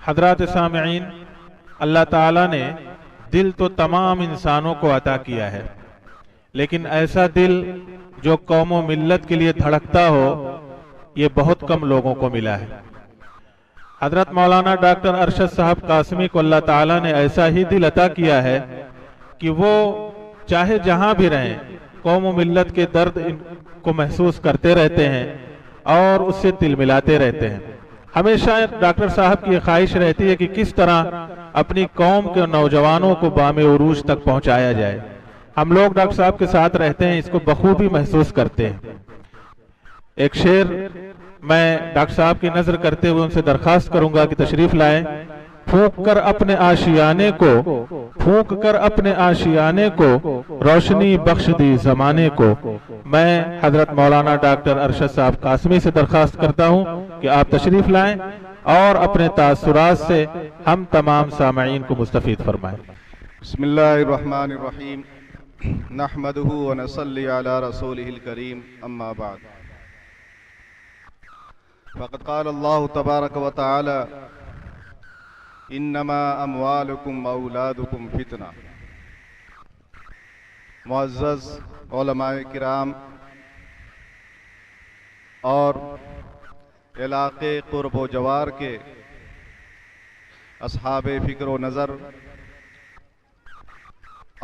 حضرات سامعین، اللہ تعالیٰ نے دل تو تمام انسانوں کو عطا کیا ہے، لیکن ایسا دل جو قوم و ملت کے لیے دھڑکتا ہو یہ بہت کم لوگوں کو ملا ہے۔ حضرت مولانا ڈاکٹر ارشد صاحب قاسمی کو اللہ تعالیٰ نے ایسا ہی دل عطا کیا ہے کہ وہ چاہے جہاں بھی رہیں قوم و ملت کے درد کو محسوس کرتے رہتے ہیں اور اس سے دل ملاتے رہتے ہیں۔ ہمیشہ ڈاکٹر صاحب کی یہ خواہش رہتی ہے کہ کس طرح اپنی قوم کے نوجوانوں کو بام عروج تک پہنچایا جائے۔ ہم لوگ ڈاکٹر صاحب کے ساتھ رہتے ہیں، اس کو بخوبی محسوس کرتے ہیں۔ ایک شعر میں ڈاکٹر صاحب کی نظر کرتے ہوئے ان سے درخواست کروں گا کہ تشریف لائیں۔ پھونک کر اپنے آشیانے کو روشنی بخش دی زمانے کو۔ میں حضرت مولانا ڈاکٹر ارشد صاحب قاسمی سے درخواست کرتا ہوں کہ آپ تشریف لائیں اور اپنے تاثرات سے ہم تمام سامعین کو مستفید فرمائیں۔ بسم اللہ الرحمن الرحیم، نحمدہ ونصلی علی رسولہ الکریم، اما بعد، فقد قال اللہ تبارک و تعالی انما اموالکم واولادکم فتنہ۔ معزز علماء کرام اور علاقے قرب و جوار کے اصحاب فکر و نظر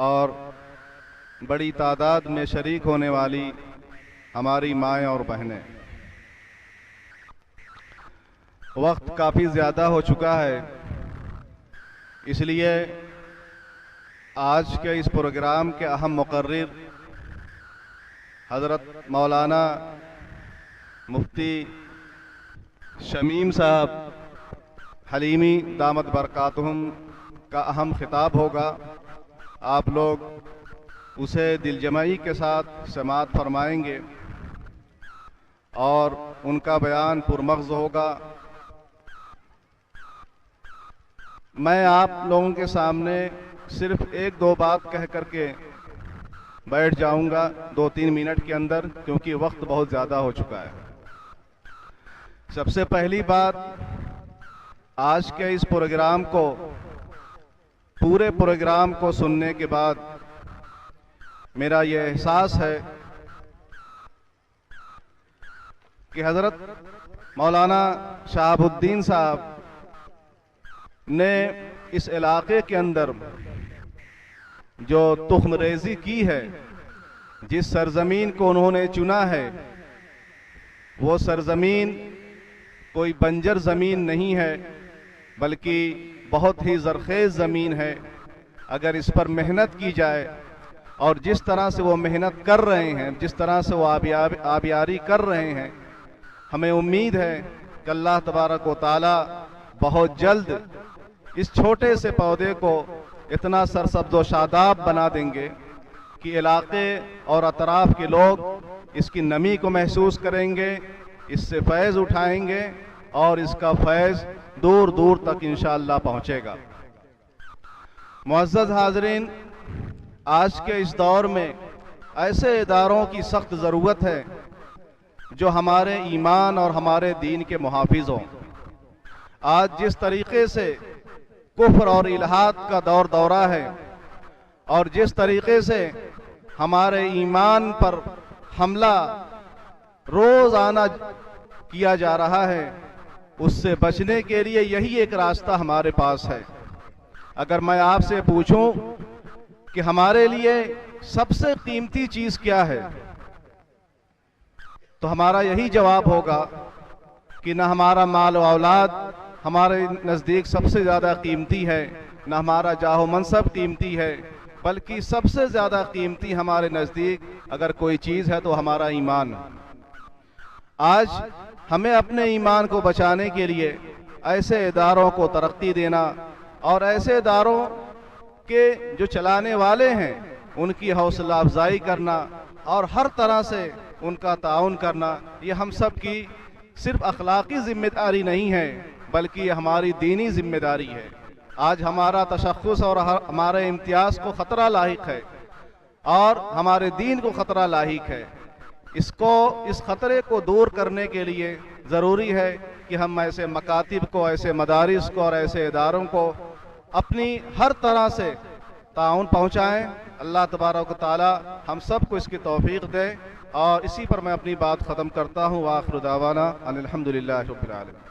اور بڑی تعداد میں شریک ہونے والی ہماری مائیں اور بہنیں، وقت کافی زیادہ ہو چکا ہے، اس لیے آج کے اس پروگرام کے اہم مقرر حضرت مولانا مفتی شمیم صاحب حلیمی دامت برکاتہم کا اہم خطاب ہوگا۔ آپ لوگ اسے دل جمعی کے ساتھ سماعت فرمائیں گے اور ان کا بیان پرمغز ہوگا۔ میں آپ لوگوں کے سامنے صرف ایک دو بات کہہ کر کے بیٹھ جاؤں گا 2-3 منٹ کے اندر، کیونکہ وقت بہت زیادہ ہو چکا ہے۔ سب سے پہلی بات، آج کے اس پروگرام کو، پورے پروگرام کو سننے کے بعد میرا یہ احساس ہے کہ حضرت مولانا شہاب الدین صاحب نے اس علاقے کے اندر جو تخم ریزی کی ہے، جس سرزمین کو انہوں نے چنا ہے، وہ سرزمین کوئی بنجر زمین نہیں ہے، بلکہ بہت ہی زرخیز زمین ہے۔ اگر اس پر محنت کی جائے اور جس طرح سے وہ محنت کر رہے ہیں، جس طرح سے وہ آبیاری کر رہے ہیں، ہمیں امید ہے کہ اللہ تبارک و تعالی بہت جلد اس چھوٹے سے پودے کو اتنا سرسبز و شاداب بنا دیں گے کہ علاقے اور اطراف کے لوگ اس کی نمی کو محسوس کریں گے، اس سے فیض اٹھائیں گے اور اس کا فیض دور دور تک انشاءاللہ پہنچے گا۔ معزز حاضرین، آج کے اس دور میں ایسے اداروں کی سخت ضرورت ہے جو ہمارے ایمان اور ہمارے دین کے محافظ ہوں۔ آج جس طریقے سے کفر اور الحاد کا دورہ ہے اور جس طریقے سے ہمارے ایمان پر حملہ روزانہ کیا جا رہا ہے، اس سے بچنے کے لیے یہی ایک راستہ ہمارے پاس ہے۔ اگر میں آپ سے پوچھوں کہ ہمارے لیے سب سے قیمتی چیز کیا ہے، تو ہمارا یہی جواب ہوگا کہ نہ ہمارا مال و اولاد ہمارے نزدیک سب سے زیادہ قیمتی ہے، نہ ہمارا جاہ و منصب قیمتی ہے، بلکہ سب سے زیادہ قیمتی ہمارے نزدیک اگر کوئی چیز ہے تو ہمارا ایمان۔ آج ہمیں اپنے ایمان کو بچانے کے لیے ایسے اداروں کو ترقی دینا اور ایسے اداروں کے جو چلانے والے ہیں ان کی حوصلہ افزائی کرنا اور ہر طرح سے ان کا تعاون کرنا، یہ ہم سب کی صرف اخلاقی ذمہ داری نہیں ہے، بلکہ یہ ہماری دینی ذمہ داری ہے۔ آج ہمارا تشخص اور ہمارے امتیاز کو خطرہ لاحق ہے اور ہمارے دین کو خطرہ لاحق ہے۔ اس خطرے کو دور کرنے کے لیے ضروری ہے کہ ہم ایسے مکاتب کو، ایسے مدارس کو اور ایسے اداروں کو اپنی ہر طرح سے تعاون پہنچائیں۔ اللہ تبارک و تعالی ہم سب کو اس کی توفیق دے، اور اسی پر میں اپنی بات ختم کرتا ہوں۔ وآخر دعوانا ان الحمدللہ رب العالمین۔